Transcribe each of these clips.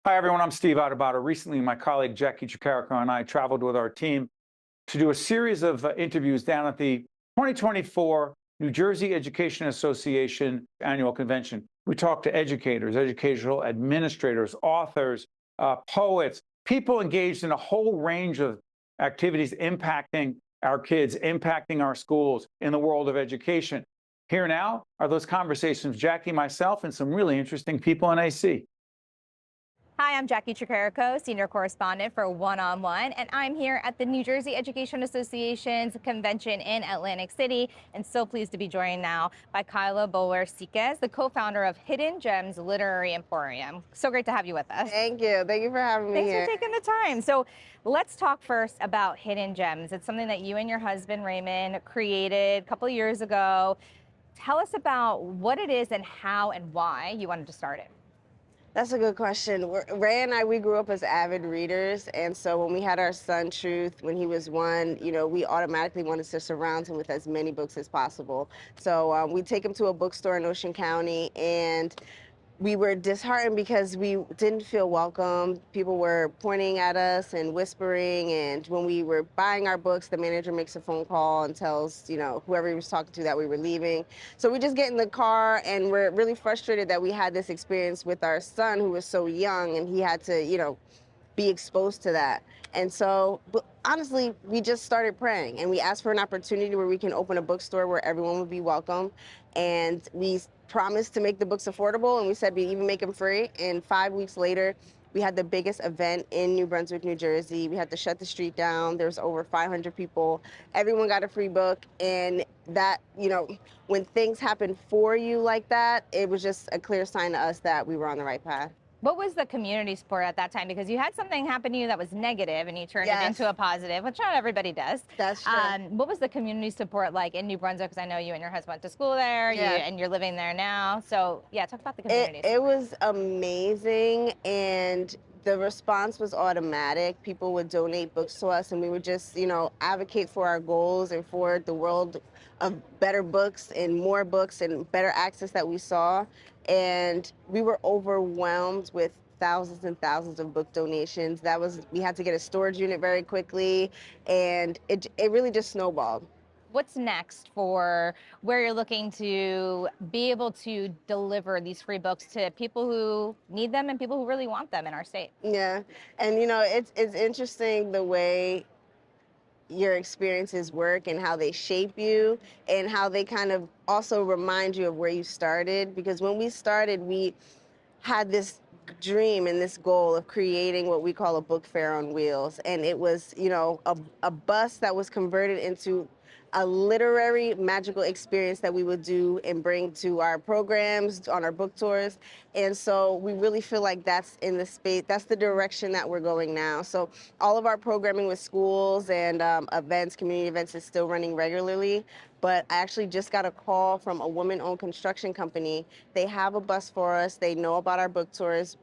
Hi, everyone. I'm Steve Adubato. Recently, my colleague Jacqui Tricarico and I traveled with our team to do a series of interviews down at the 2024 New Jersey Education Association annual convention. We talked to educators, educational administrators, authors, poets, people engaged in a whole range of activities impacting our kids, impacting our schools in the world of education. Here now are those conversations, Jacqui, myself, and some really interesting people in AC. Hi, I'm Jacqui Tricarico, Senior Correspondent for One-on-One, and I'm here at the New Jersey Education Association's convention in Atlantic City, and so pleased to be joined now by Kaila Boulware Sykes, the co-founder of Hidden Gems Literary Emporium. So great to have you with us. Thank you. Thank you for having me here. Thanks for taking the time. So let's talk first about Hidden Gems. It's something that you and your husband, Raymond, created a couple of years ago. Tell us about what it is and how and why you wanted to start it. That's a good question. Ray and I, we grew up as avid readers, and so when we had our son Truth, when he was 1, we automatically wanted to surround him with as many books as possible. So we take him to a bookstore in Ocean County, and we were disheartened because we didn't feel welcome. People were pointing at us and whispering, and when we were buying our books, the manager makes a phone call and tells, whoever he was talking to that we were leaving. So we just get in the car, and we're really frustrated that we had this experience with our son who was so young, and he had to, be exposed to that. And so, but honestly, we just started praying, and we asked for an opportunity where we can open a bookstore where everyone would be welcome. And we promised to make the books affordable, and we said we'd even make them free. And 5 weeks later, we had the biggest event in New Brunswick, New Jersey. We had to shut the street down. There's over 500 people. Everyone got a free book. And that, when things happen for you like that, it was just a clear sign to us that we were on the right path. What was the community support at that time? Because you had something happen to you that was negative and you turned it into a positive, which not everybody does. That's true. What was the community support like in New Brunswick? Because I know you and your husband went to school there, and you're living there now. So yeah, talk about the community. It was amazing, and the response was automatic. People would donate books to us, and we would just, advocate for our goals and for the world of better books and more books and better access that we saw. And we were overwhelmed with thousands and thousands of book donations. We had to get a storage unit very quickly, and it really just snowballed. What's next for where you're looking to be able to deliver these free books to people who need them and people who really want them in our state? Yeah, and it's interesting the way your experiences work and how they shape you and how they kind of also remind you of where you started. Because when we started, we had this dream and this goal of creating what we call a book fair on wheels. And it was, a bus that was converted into a literary magical experience that we would do and bring to our programs, on our book tours. And so we really feel like that's in the space, that's the direction that we're going now. So all of our programming with schools and events, community events, is still running regularly. But I actually just got a call from a woman-owned construction company. They have a bus for us. They know about our book tours.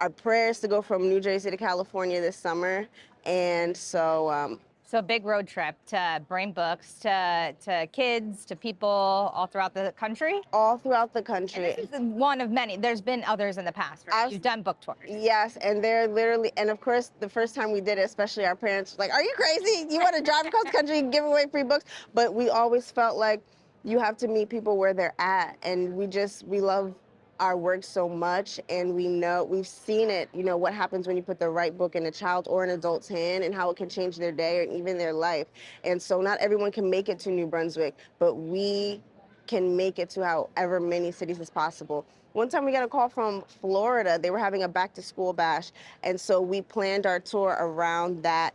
Our prayer is to go from New Jersey to California this summer. And so So a big road trip to bring books to kids, to people all throughout the country? All throughout the country. And this is one of many. There's been others in the past, right? You've done book tours. Yes, and they're literally, and of course, the first time we did it, especially our parents were like, are you crazy? You want to drive across the country and give away free books? But we always felt like you have to meet people where they're at. And we love our work so much, and we've seen it, what happens when you put the right book in a child or an adult's hand and how it can change their day or even their life. And so not everyone can make it to New Brunswick, but we can make it to however many cities as possible. One time we got a call from Florida. They were having a back to school bash, and so we planned our tour around that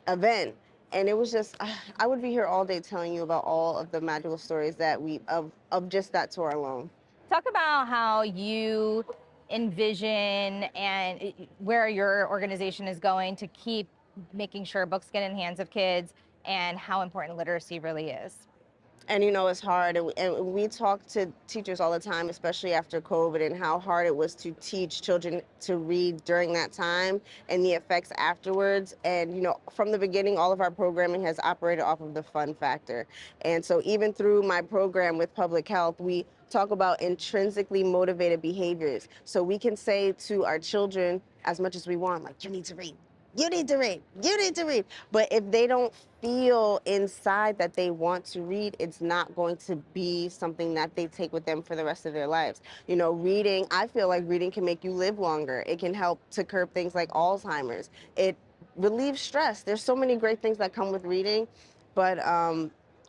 event. And it was just, I would be here all day telling you about all of the magical stories that of just that tour alone. Talk about how you envision and where your organization is going to keep making sure books get in the hands of kids and how important literacy really is. And it's hard. And we talk to teachers all the time, especially after COVID, and how hard it was to teach children to read during that time and the effects afterwards. And, from the beginning, all of our programming has operated off of the fun factor. And so even through my program with public health, we talk about intrinsically motivated behaviors. So we can say to our children as much as we want, like, you need to read. You need to read. You need to read. But if they don't feel inside that they want to read, it's not going to be something that they take with them for the rest of their lives. Reading, I feel like reading can make you live longer. It can help to curb things like Alzheimer's. It relieves stress. There's so many great things that come with reading, but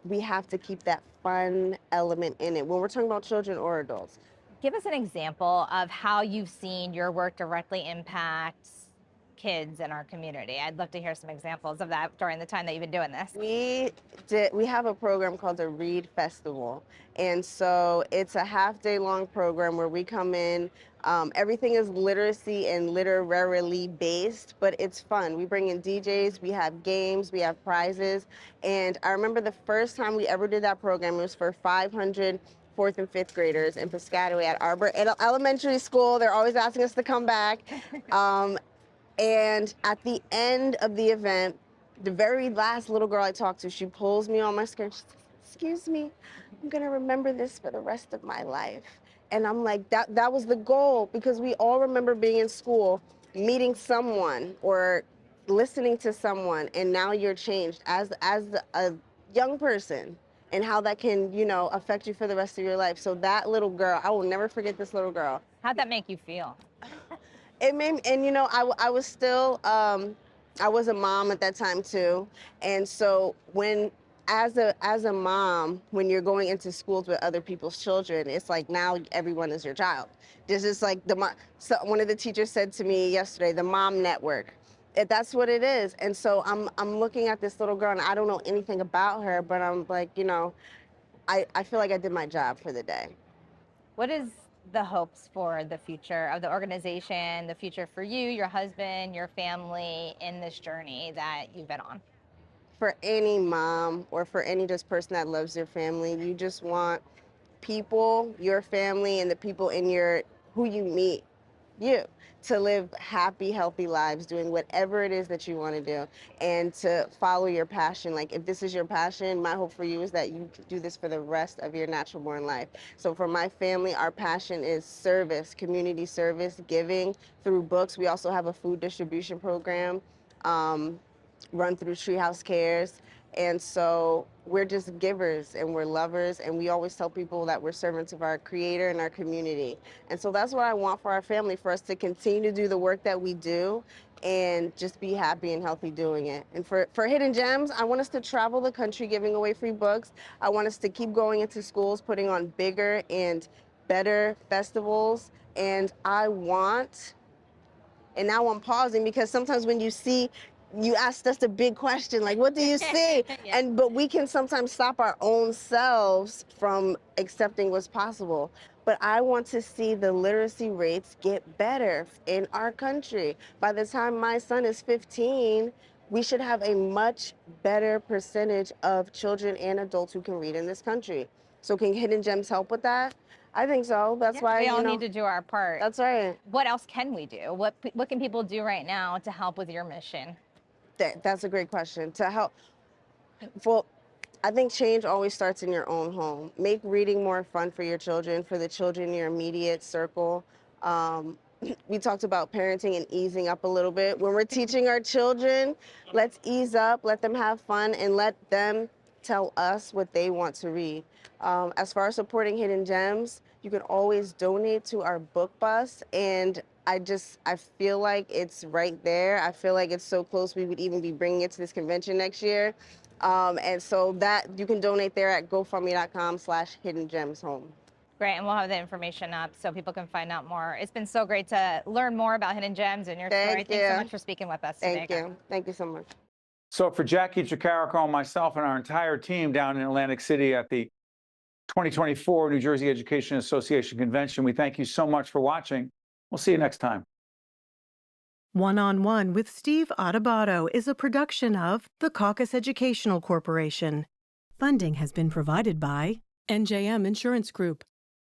we have to keep that fun element in it when we're talking about children or adults. Give us an example of how you've seen your work directly impact kids in our community. I'd love to hear some examples of that during the time that you've been doing this. We have a program called the Read Festival. And so it's a half-day long program where we come in. Everything is literacy and literarily based, but it's fun. We bring in DJs, we have games, we have prizes. And I remember the first time we ever did that program, it was for 500 4th and 5th graders in Piscataway at Arbor Elementary School. They're always asking us to come back. And at the end of the event, the very last little girl I talked to, she pulls me on my skirt. She says, "Excuse me, I'm gonna remember this for the rest of my life." And I'm like, that was the goal, because we all remember being in school, meeting someone or listening to someone, and now you're changed as a young person, and how that can, affect you for the rest of your life. So that little girl, I will never forget this little girl. How'd that make you feel? It made me, and I was still, I was a mom at that time too. And so as a mom, when you're going into schools with other people's children, it's like now everyone is your child. This is like so one of the teachers said to me yesterday, the mom network. That's what it is. And so I'm looking at this little girl, and I don't know anything about her, but I'm like, I feel like I did my job for the day. What is the hopes for the future of the organization, the future for you, your husband, your family in this journey that you've been on? For any mom or for any just person that loves their family, you just want people, your family, and the people in who you meet, to live happy, healthy lives doing whatever it is that you want to do, and to follow your passion. Like, if this is your passion, my hope for you is that you do this for the rest of your natural born life. So for my family, our passion is service, community service, giving through books. We also have a food distribution program run through Treehouse Cares. And so we're just givers, and we're lovers, and we always tell people that we're servants of our Creator and our community. And so that's what I want for our family, for us to continue to do the work that we do and just be happy and healthy doing it. And for Hidden Gems, I want us to travel the country giving away free books. I want us to keep going into schools, putting on bigger and better festivals. And now I'm pausing, because sometimes when you asked us a big question, like, what do you see? Yeah. But we can sometimes stop our own selves from accepting what's possible. But I want to see the literacy rates get better in our country. By the time my son is 15, we should have a much better percentage of children and adults who can read in this country. So can Hidden Gems help with that? I think so. That's why we all need to do our part. That's right. What else can we do? What can people do right now to help with your mission? That's a great question. To help, well, I think change always starts in your own home. Make reading more fun for your children, for the children in your immediate circle. We talked about parenting and easing up a little bit. When we're teaching our children, let's ease up, let them have fun, and let them tell us what they want to read. As far as supporting Hidden Gems, you can always donate to our book bus, and I feel like it's right there. I feel like it's so close we would even be bringing it to this convention next year. And so that you can donate there at gofundme.com/hiddengemshome. Great, and we'll have the information up so people can find out more. It's been so great to learn more about Hidden Gems and your story. Thanks so much for speaking with us today. Thank you. Thank you so much. So for Jacqui Tricarico and myself and our entire team down in Atlantic City at the 2024 New Jersey Education Association Convention, we thank you so much for watching. We'll see you next time. One-on-One with Steve Adubato is a production of the Caucus Educational Corporation. Funding has been provided by NJM Insurance Group,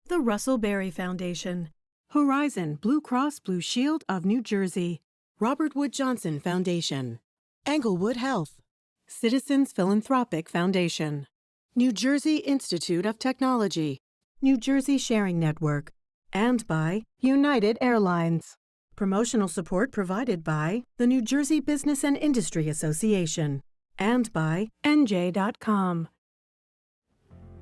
the Russell Berry Foundation, Horizon Blue Cross Blue Shield of New Jersey, Robert Wood Johnson Foundation, Englewood Health, Citizens Philanthropic Foundation, New Jersey Institute of Technology, New Jersey Sharing Network, and by United Airlines. Promotional support provided by the New Jersey Business and Industry Association and by NJ.com.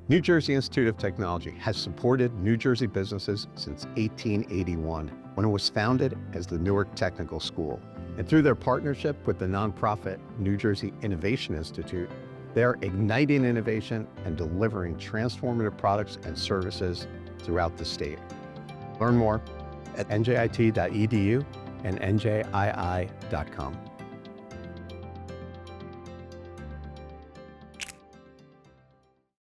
New Jersey Institute of Technology has supported New Jersey businesses since 1881, when it was founded as the Newark Technical School. And through their partnership with the nonprofit New Jersey Innovation Institute, they are igniting innovation and delivering transformative products and services throughout the state. Learn more at njit.edu and njii.com.